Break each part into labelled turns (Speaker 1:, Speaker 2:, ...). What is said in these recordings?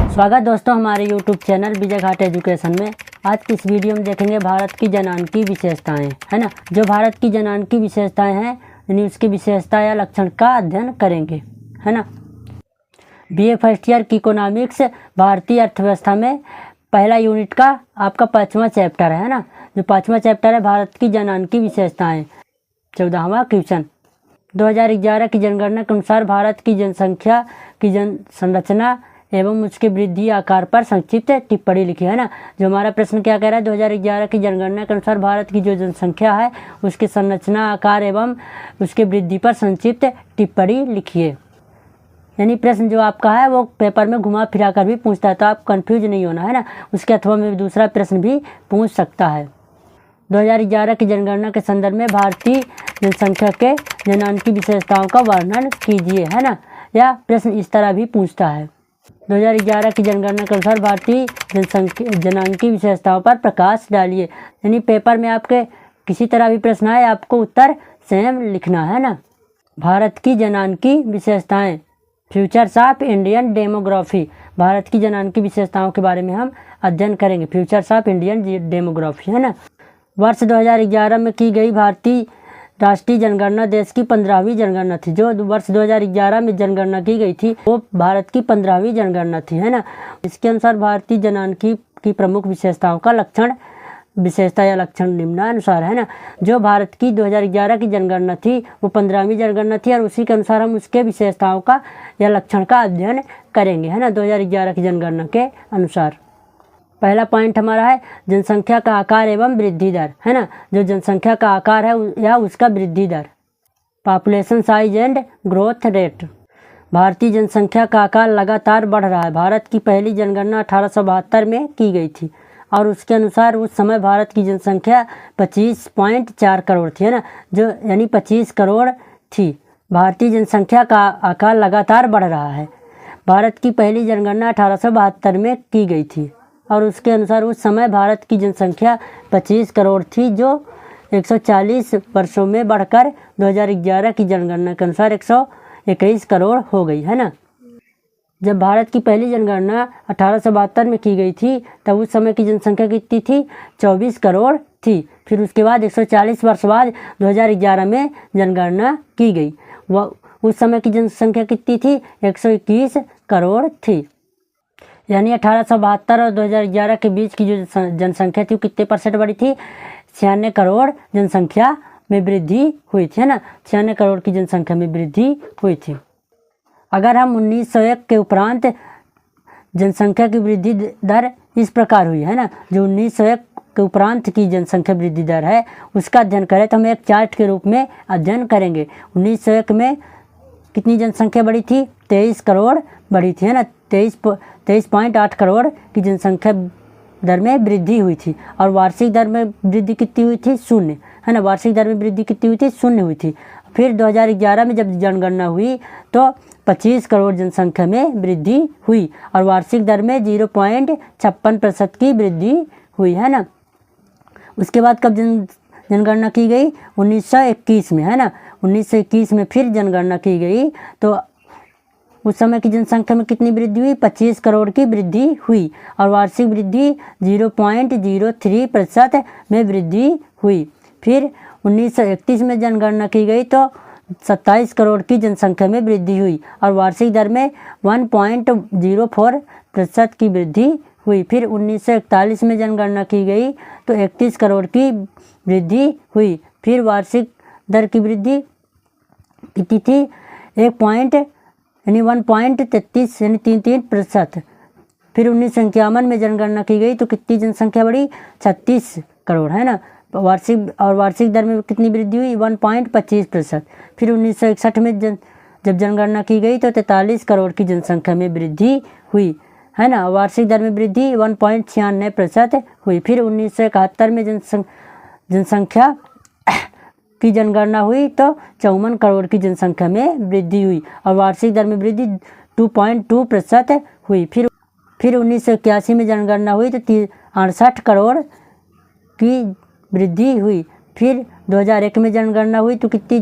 Speaker 1: स्वागत दोस्तों हमारे YouTube channel Vijay Ghat education में। आज की इस वीडियो में देखेंगे भारत की जनानकी विशेषताएं, है ना। जो भारत की जनानकी विशेषताएं हैं यानी उसकी विशेषता या लक्षण का अध्ययन करेंगे, है ना। BA फर्स्ट ईयर की इकोनॉमिक्स भारतीय अर्थव्यवस्था में पहला यूनिट का आपका 5वां चैप्टर है ना। जो 5वां चैप्टर है भारत की जनानकी विशेषताएं। 14वां क्वेश्चन, 2011 की जनगणना के अनुसार भारत की जनसंख्या की संरचना एवं उसके वृद्धि आकार पर संक्षिप्त टिप्पणी लिखी, है ना। जो हमारा प्रश्न क्या कह रहा है, 2011 की जनगणना के अनुसार भारत की जो जनसंख्या है उसकी संरचना, आकार एवं उसके वृद्धि पर संक्षिप्त टिप्पणी लिखिए। यानी प्रश्न जो आपका है वो पेपर में घुमा फिरा कर भी पूछता है, तो आप कंफ्यूज नहीं होना, है ना। उसके अथवा में दूसरा प्रश्न भी पूछ सकता है। 2011 की जनगणना के संदर्भ में भारतीय जनसंख्या के जनानकी विशेषताओं का वर्णन कीजिए, है ना। या प्रश्न इस तरह भी पूछता है, 2011 की जनगणना के अनुसार भारतीय जनानकी विशेषताओं पर प्रकाश डालिए। यानी पेपर में आपके किसी तरह भी प्रश्न आए आपको उत्तर सेम लिखना है ना। भारत की जनानकी विशेषताएं, futures of Indian demography. Bharat की जनानकी विशेषताओं के बारे में हम अध्ययन करेंगे, फ्यूचर्स ऑफ इंडियन डेमोग्राफी, है ना। वर्ष 2011 में की गई भारतीय राष्ट्रीय जनगणना देश की 15वीं जनगणना थी। जो वर्ष 2011 में जनगणना की गई थी वो भारत की 15वीं जनगणना थी, है ना। इसके अनुसार भारतीय जनानकी की प्रमुख विशेषताओं का विशेषता या लक्षण निम्नानुसार, है ना। जो भारत की 2011 की जनगणना थी वो 15वीं जनगणना थी और उसी के अनुसार हम उसके विशेषताओं का या लक्षण का अध्ययन करेंगे, है ना, 2011 की जनगणना के अनुसार। पहला पॉइंट हमारा है जनसंख्या का आकार एवं वृद्धि दर, है ना। जो जनसंख्या का आकार है या उसका वृद्धि दर, population size and growth rate. भारतीय जनसंख्या का आकार लगातार बढ़ रहा है। भारत की पहली जनगणना 1872 में की गई थी और उसके अनुसार उस समय भारत की जनसंख्या 25.4 करोड़ थी, है ना। जो यानी 25 करोड़ थी। भारतीय जनसंख्या का आकार लगातार बढ़ रहा है। भारत की पहली जनगणना 1872 में की गई थी और उसके अनुसार उस समय भारत की जनसंख्या 25 करोड़ थी, जो 140 वर्षों में बढ़कर 2011 की जनगणना के अनुसार 121 करोड़ हो गई, है ना। जब भारत की पहली जनगणना 1872 में की गई थी तब उस समय की जनसंख्या कितनी थी, 24 करोड़ थी। फिर उसके बाद 140 वर्ष बाद 2011 में जनगणना की गई। वह उस समय की जनसंख्या कितनी थी, 121 करोड़ थी। यानी 1872 और 2011 के बीच की जो जनसंख्या थी वो कितने % बढ़ी थी, 96 करोड़ जनसंख्या में वृद्धि हुई थी, है ना। 96 करोड़ की जनसंख्या में वृद्धि हुई थी। अगर हम 1901 के उपरांत जनसंख्या की वृद्धि दर इस प्रकार हुई, है ना। जो 1901 के उपरांत की जनसंख्या वृद्धि दर है उसका अध्ययन करें तो हम एक चार्ट के रूप में अध्ययन करेंगे। 1901 में कितनी जनसंख्या बढ़ी थी, 23 करोड़ बढ़ी थी, है ना। 23.8 करोड़ की जनसंख्या दर में वृद्धि हुई थी और वार्षिक दर में वृद्धि कितनी हुई थी, 0, है ना। वार्षिक दर में वृद्धि कितनी हुई थी, 0 हुई थी। फिर 2011 में जब जनगणना हुई तो 25 करोड़ जनसंख्या में वृद्धि हुई और वार्षिक दर में 0.56% की वृद्धि हुई, है ना। उसके बाद कब जनगणना की गई, 1921 में, है ना। 1921 में फिर जनगणना की गई तो उस समय की जनसंख्या में कितनी वृद्धि हुई, 25 करोड़ की वृद्धि हुई और वार्षिक वृद्धि 0.03% में वृद्धि हुई। फिर 1931 में जनगणना की गई तो 27 करोड़ की जनसंख्या में वृद्धि हुई और वार्षिक दर में 1.04% की वृद्धि हुई। फिर 1941 में जनगणना की गई तो 31 करोड़ की वृद्धि हुई। फिर वार्षिक दर की वृद्धि कितनी थी, 1.33 यानी 33%। फिर 1951 में जनगणना की गई तो कितनी जनसंख्या बढ़ी, 36 करोड़, है ना। वार्षिक दर में कितनी वृद्धि हुई, 1.25%। फिर 1961 में जब जनगणना की गई तो 43 करोड़ की जनसंख्या में वृद्धि हुई, है ना। वार्षिक दर में वृद्धि 1.96% हुई। फिर 1971 में जनसंख्या की जनगणना हुई तो 54 करोड़ की जनसंख्या में वृद्धि हुई और वार्षिक दर में वृद्धि 2.2% हुई। फिर 1981 में जनगणना हुई तो 68 करोड़ की वृद्धि हुई। फिर 2001 में जनगणना हुई तो कितनी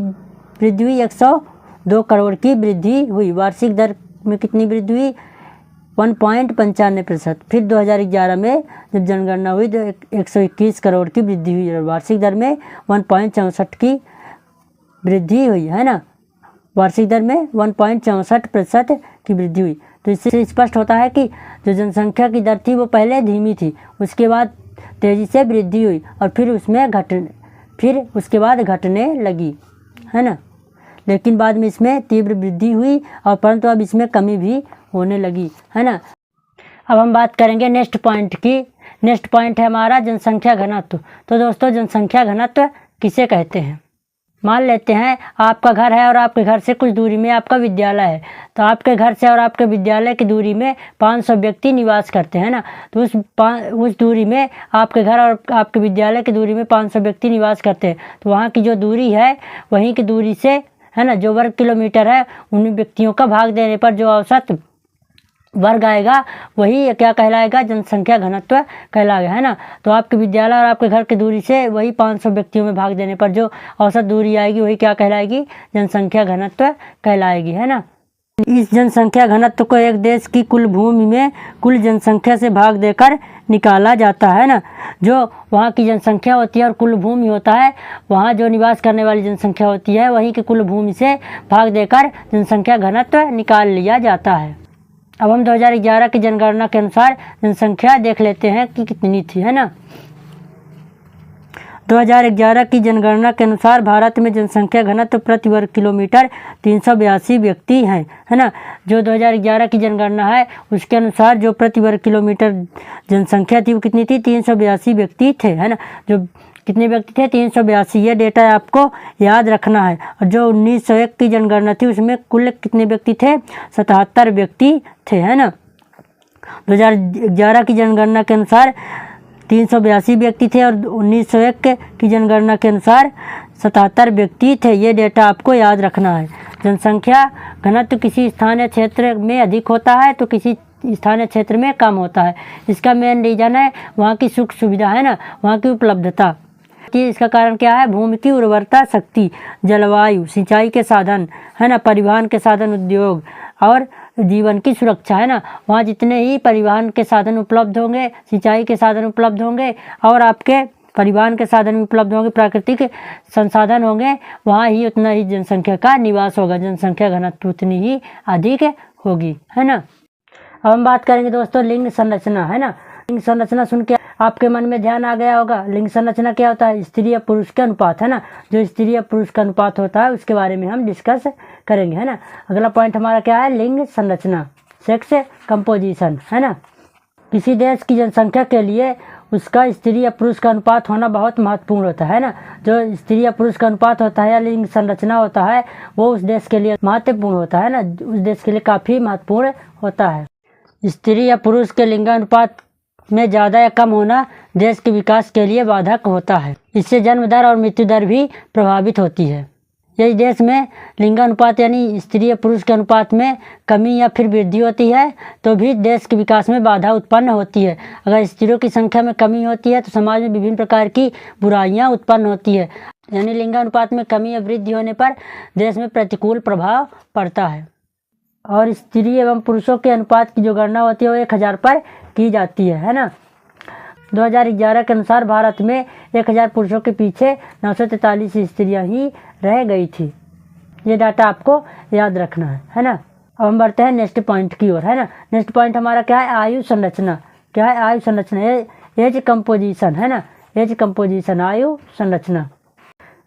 Speaker 1: वृद्धि हुई, 102 करोड़ की वृद्धि हुई। वार्षिक दर में कितनी वृद्धि हुई, 1.95%। फिर 2011 में जब जनगणना हुई तो 121 करोड़ की वृद्धि हुई और वार्षिक दर में 1.64 की वृद्धि हुई, है ना। वार्षिक दर में 1.64% की वृद्धि हुई। तो इससे स्पष्ट होता है कि जो जनसंख्या की दर थी वो पहले धीमी थी, उसके बाद तेज़ी से वृद्धि हुई और फिर उसके बाद घटने लगी, है ना। लेकिन बाद में इसमें तीव्र वृद्धि हुई और परंतु अब इसमें कमी भी होने लगी, है ना। अब हम बात करेंगे नेक्स्ट पॉइंट की। नेक्स्ट पॉइंट है हमारा जनसंख्या घनत्व। तो दोस्तों, जनसंख्या घनत्व किसे कहते हैं? मान लेते हैं आपका घर है और आपके घर से कुछ दूरी में आपका विद्यालय है। तो आपके घर से और आपके विद्यालय की दूरी में 500 व्यक्ति निवास करते हैं ना। तो उस दूरी में आपके घर और आपके विद्यालय की दूरी में 500 व्यक्ति निवास करते हैं। तो वहाँ की जो दूरी है वहीं की दूरी से, है ना, जो वर्ग किलोमीटर है उन व्यक्तियों का भाग देने पर जो औसत वर्ग आएगा वही क्या कहलाएगा? जनसंख्या घनत्व कहलाएगा, है ना। तो आपके विद्यालय और आपके घर की दूरी से वही 500 व्यक्तियों में भाग देने पर जो औसत दूरी आएगी वही क्या कहलाएगी? जनसंख्या घनत्व कहलाएगी, है ना। इस जनसंख्या घनत्व को एक देश की कुल भूमि में कुल जनसंख्या से भाग देकर निकाला जाता है ना। जो वहाँ की जनसंख्या होती है और कुल भूमि होता है, वहाँ जो निवास करने वाली जनसंख्या होती है वहीं की कुल भूमि से भाग देकर जनसंख्या घनत्व निकाल लिया जाता है। अब हम 2011 की जनगणना के अनुसार जनसंख्या देख लेते हैं कि कितनी थी, है ना। 2011 की जनगणना के अनुसार भारत में जनसंख्या घनत्व प्रति वर्ग किलोमीटर 382 व्यक्ति हैं, है ना। जो 2011 की जनगणना है उसके अनुसार जो प्रति वर्ग किलोमीटर जनसंख्या थी वो कितनी थी? 382 व्यक्ति थे, है ना। जो कितने व्यक्ति थे? 382। ये डेटा आपको याद रखना है। और जो 1901 की जनगणना थी उसमें कुल कितने व्यक्ति थे? 77 व्यक्ति थे, है ना। 2011 की जनगणना के अनुसार 382 व्यक्ति थे और 1901 की जनगणना के अनुसार 77 व्यक्ति थे। ये डेटा आपको याद रखना है। जनसंख्या घनत्व किसी स्थानीय क्षेत्र में अधिक होता है तो किसी स्थानीय क्षेत्र में कम होता है। इसका मेन रीज़न है वहाँ की सुख सुविधा, है ना, वहाँ की उपलब्धता। इसका कारण क्या है? भूमि की उर्वरता शक्ति, जलवायु, सिंचाई के साधन, है ना, परिवहन के साधन, उद्योग और जीवन की सुरक्षा, है ना। वहाँ जितने ही परिवहन के साधन उपलब्ध होंगे, सिंचाई के साधन उपलब्ध होंगे और आपके परिवहन के साधन भी उपलब्ध होंगे, प्राकृतिक संसाधन होंगे, वहाँ ही उतना ही जनसंख्या का निवास होगा, जनसंख्या घनत्व उतनी ही अधिक होगी, है ना। अब हम बात करेंगे दोस्तों लिंग संरचना, है ना। लिंग संरचना सुन के आपके मन में ध्यान आ गया होगा। लिंग संरचना क्या होता है? स्त्री या पुरुष का अनुपात, है ना। जो स्त्री या पुरुष का अनुपात होता है उसके बारे में हम डिस्कस करेंगे, है ना। अगला पॉइंट हमारा क्या है? लिंग संरचना, सेक्स कंपोजिशन, है ना। किसी देश की जनसंख्या के लिए उसका स्त्री या पुरुष का अनुपात होना बहुत महत्वपूर्ण होता है ना। जो स्त्री या पुरुष का अनुपात होता है या लिंग संरचना होता है वो उस देश के लिए महत्वपूर्ण होता है ना, उस देश के लिए काफ़ी महत्वपूर्ण होता है। स्त्री या पुरुष के लिंगानुपात में ज़्यादा या कम होना देश के विकास के लिए बाधक होता है। इससे जन्म दर और मृत्यु दर भी प्रभावित होती है। यदि देश में लिंगानुपात यानी स्त्री या पुरुष के अनुपात में कमी या फिर वृद्धि होती है तो भी देश के विकास में बाधा उत्पन्न होती है। अगर स्त्रियों की संख्या में कमी होती है तो समाज में विभिन्न प्रकार की बुराइयां उत्पन्न होती है। यानी लिंगानुपात में कमी या वृद्धि होने पर देश में प्रतिकूल प्रभाव पड़ता है। और स्त्री एवं पुरुषों के अनुपात की जो गणना होती है वो 1000 पर की जाती है ना। 2011 के अनुसार भारत में 1000 पुरुषों के पीछे 943 स्त्रियां ही रह गई थी। ये डाटा आपको याद रखना है ना। अब हम बढ़ते हैं नेक्स्ट पॉइंट की ओर, है ना। नेक्स्ट पॉइंट हमारा क्या है? आयु संरचना। क्या है? आयु संरचना, एज कंपोजिशन, है ना। एज कंपोजिशन, आयु संरचना।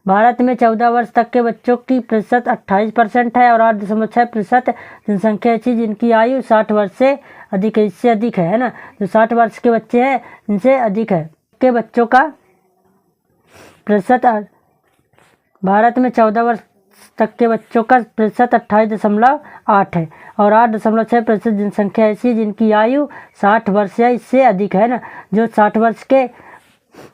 Speaker 1: भारत में 14 वर्ष तक के बच्चों की प्रतिशत 28% है और 8.6% जनसंख्या ऐसी जिनकी आयु 60 वर्ष से अधिक है, इससे अधिक है ना। जो 60 वर्ष के बच्चे हैं इनसे अधिक है के बच्चों का प्रतिशत। भारत में 14 वर्ष तक के बच्चों का प्रतिशत 28.8 है और 8.6% जनसंख्या ऐसी जिनकी आयु 60 वर्ष या इससे अधिक है ना। जो 60 वर्ष के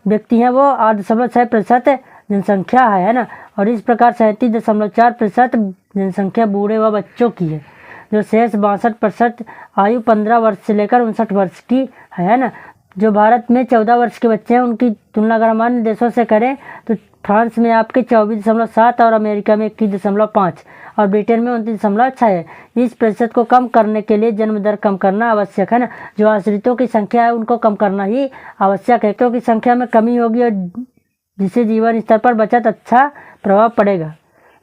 Speaker 1: व्यक्ति हैं वो 8.6% जनसंख्या है ना। और इस प्रकार 37.4% जनसंख्या बूढ़े व बच्चों की है। जो शेष 62% आयु 15 वर्ष से लेकर 59 वर्ष की है ना। जो भारत में 14 वर्ष के बच्चे हैं उनकी तुलना अगर हम अन्य देशों से करें तो फ्रांस में आपके 24.7 और अमेरिका में 21.5 और ब्रिटेन में 29.6 है। इस प्रतिशत को कम करने के लिए जन्म दर कम करना आवश्यक है ना। जो आश्रितों की संख्या है उनको कम करना ही आवश्यक है, क्योंकि संख्या में कमी होगी और जिससे जीवन स्तर पर बचत अच्छा प्रभाव पड़ेगा।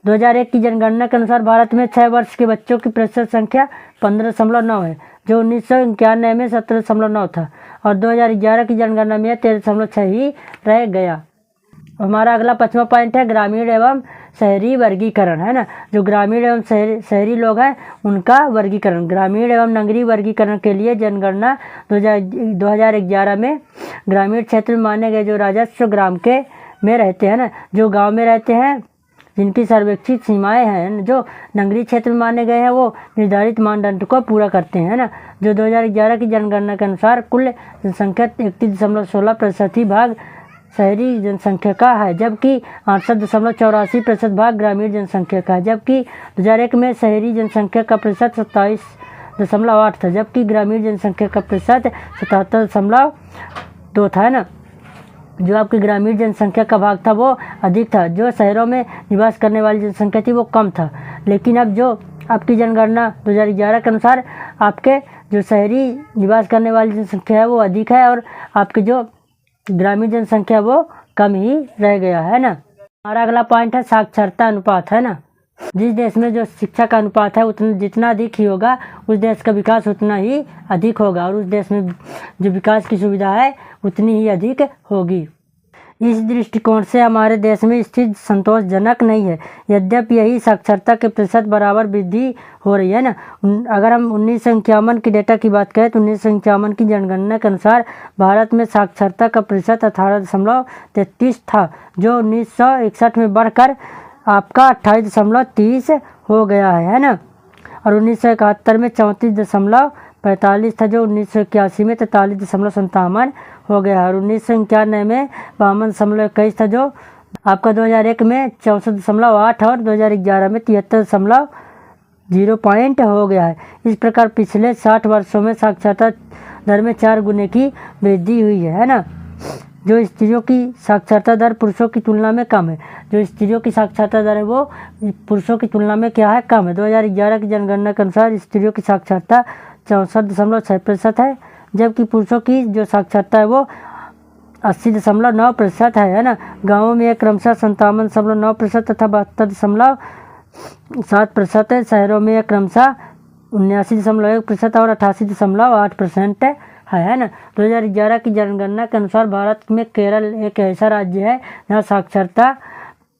Speaker 1: 2001 की जनगणना के अनुसार भारत में 6 वर्ष के बच्चों की प्रतिशत संख्या 15.9 है, जो 1991 में 17.9 था और 2011 की जनगणना में 13.6 ही रह गया। हमारा अगला 5वां पॉइंट है ग्रामीण एवं शहरी वर्गीकरण, है ना। जो ग्रामीण एवं शहरी लोग हैं उनका वर्गीकरण। ग्रामीण एवं नगरीय वर्गीकरण के लिए जनगणना 2011 में ग्रामीण क्षेत्र में माने गए जो राजस्व ग्राम के में रहते हैं ना, जो गांव में रहते हैं जिनकी सर्वेक्षित सीमाएं हैं, जो नगरीय क्षेत्र में माने गए हैं वो निर्धारित मानदंड को पूरा करते हैं ना। जो 2011 की जनगणना के अनुसार कुल जनसंख्या 31.16% ही भाग शहरी जनसंख्या का है, जबकि 68.84% भाग ग्रामीण जनसंख्या का है। जबकि 2001 में शहरी जनसंख्या का प्रतिशत 27.8 था, जबकि ग्रामीण जनसंख्या का प्रतिशत 77.2 था, है ना। जो आपकी ग्रामीण जनसंख्या का भाग था वो अधिक था, जो शहरों में निवास करने वाली जनसंख्या थी वो कम था। लेकिन अब जो आपकी जनगणना 2011 के अनुसार आपके जो शहरी निवास करने वाली जनसंख्या है वो अधिक है और आपकी जो ग्रामीण जनसंख्या वो कम ही रह गया, है ना। हमारा अगला पॉइंट है साक्षरता अनुपात, है ना। जिस देश में जो शिक्षा का अनुपात है उतना जितना अधिक ही होगा उस देश का विकास उतना ही अधिक होगा और उस देश में जो विकास की सुविधा है उतनी ही अधिक होगी। इस दृष्टिकोण से हमारे देश में स्थिति संतोषजनक नहीं है, यद्यपि यही साक्षरता के प्रतिशत बराबर वृद्धि हो रही है ना। अगर हम 1951 की डेटा की बात करें तो 1951 की जनगणना के अनुसार भारत में साक्षरता का प्रतिशत 18.33 था, जो 1961 में बढ़कर आपका 28.30 हो गया है ना। और 1971 में 34.45 था, जो 1981 में 43.57 हो गया और 1991 में 52.21 था, जो आपका 2001 में 64.8 और 2011 में 73.0 हो गया है। इस प्रकार पिछले 60 वर्षों में साक्षरता दर में 4 गुने की वृद्धि हुई है ना। जो स्त्रियों की साक्षरता दर पुरुषों की तुलना में कम है। जो स्त्रियों की साक्षरता दर है वो पुरुषों की तुलना में क्या है, कम है। 2011 की जनगणना के अनुसार स्त्रियों की साक्षरता 64.6% है, जबकि पुरुषों की जो साक्षरता है वो 80.9% है ना। गाँवों में क्रमशः 57.9% तथा 72.7% है। शहरों में क्रमशः 79.1% और 88.8% है ना। 2011 की जनगणना के अनुसार भारत में केरल एक ऐसा राज्य है जहाँ साक्षरता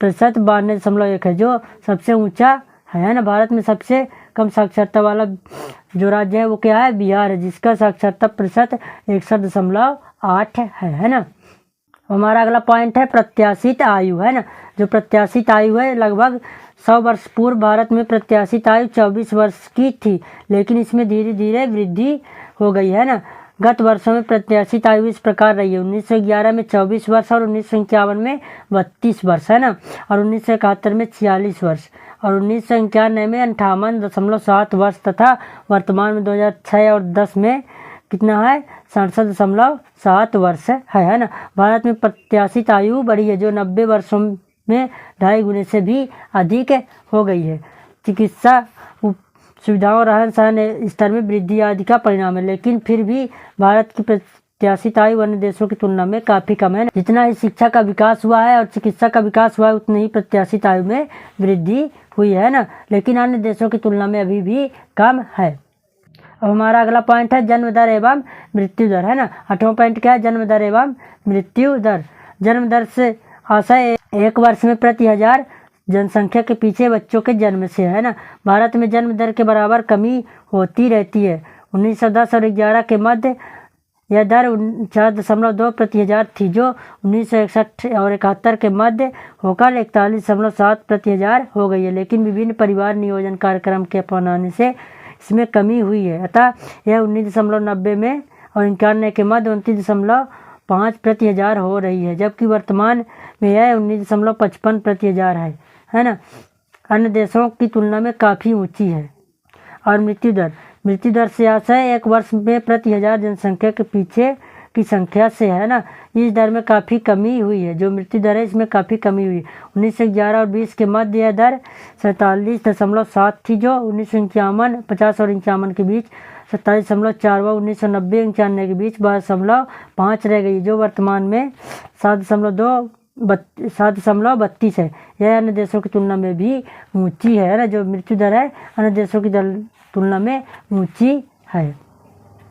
Speaker 1: प्रतिशत 92.1 है, जो सबसे ऊंचा है ना। भारत में सबसे कम साक्षरता वाला जो राज्य है वो क्या है, बिहार है, जिसका साक्षरता प्रतिशत 61.8 है ना। हमारा अगला पॉइंट है प्रत्याशित आयु, है ना। जो प्रत्याशित आयु है लगभग 100 वर्ष पूर्व भारत में प्रत्याशित आयु 24 वर्ष की थी, लेकिन इसमें धीरे धीरे वृद्धि हो गई है ना। गत वर्षों में प्रत्याशित आयु इस प्रकार रही है: 1911 में 24 वर्ष और 1951 में 32 वर्ष, है ना। और 1971 में 46 वर्ष और 1991 में 58.7 वर्ष तथा वर्तमान में 2006 और 10 में कितना है, 67.7 वर्ष है ना। भारत में प्रत्याशित आयु बढ़ी है, जो 90 वर्षों में 2.5 गुने से भी अधिक हो गई है। चिकित्सा सुविधाओं, रहन सहन स्तर में वृद्धि आदि का परिणाम है, लेकिन फिर भी भारत की प्रत्याशित आयु अन्य देशों की तुलना में काफ़ी कम है। जितना ही शिक्षा का विकास हुआ है और चिकित्सा का विकास हुआ है उतनी ही प्रत्याशित आयु में वृद्धि हुई है ना, लेकिन अन्य देशों की तुलना में अभी भी कम है। अब हमारा अगला पॉइंट है जन्म दर एवं मृत्यु दर, है ना। 8वां पॉइंट क्या है, जन्म दर एवं मृत्यु दर। जन्म दर से आशय 1 वर्ष में प्रति 1000 जनसंख्या के पीछे बच्चों के जन्म से, है ना। भारत में जन्म दर के बराबर कमी होती रहती है। 1910 और 11 के मध्य यह दर 4.2 प्रति 1000 थी, जो 1961 और 71 के मध्य होकर 41.7 प्रति 1000 हो गई है, लेकिन विभिन्न परिवार नियोजन कार्यक्रम के अपनाने से इसमें कमी हुई है। अतः यह 1990 में और 91 के मध्य 29.5 प्रति 1000 हो रही है, जबकि वर्तमान में यह 19.55 प्रति 1000 है ना। अन्य देशों की तुलना में काफ़ी ऊंची है। और मृत्यु दर से आशय 1 वर्ष में प्रति 1000 जनसंख्या के पीछे की संख्या से है ना इस दर में काफ़ी कमी हुई है। जो मृत्यु दर है इसमें काफ़ी कमी हुई। 1911 और 20 के मध्य यह दर 47.7 थी, जो 1951 50 और 51 के बीच 27.4 व 1990 91 के बीच 12.5 रह गई, जो वर्तमान में 7.32 है। यह अन्य देशों की तुलना में भी ऊंची है ना, जो मृत्यु दर है अन्य देशों की तुलना में ऊंची है।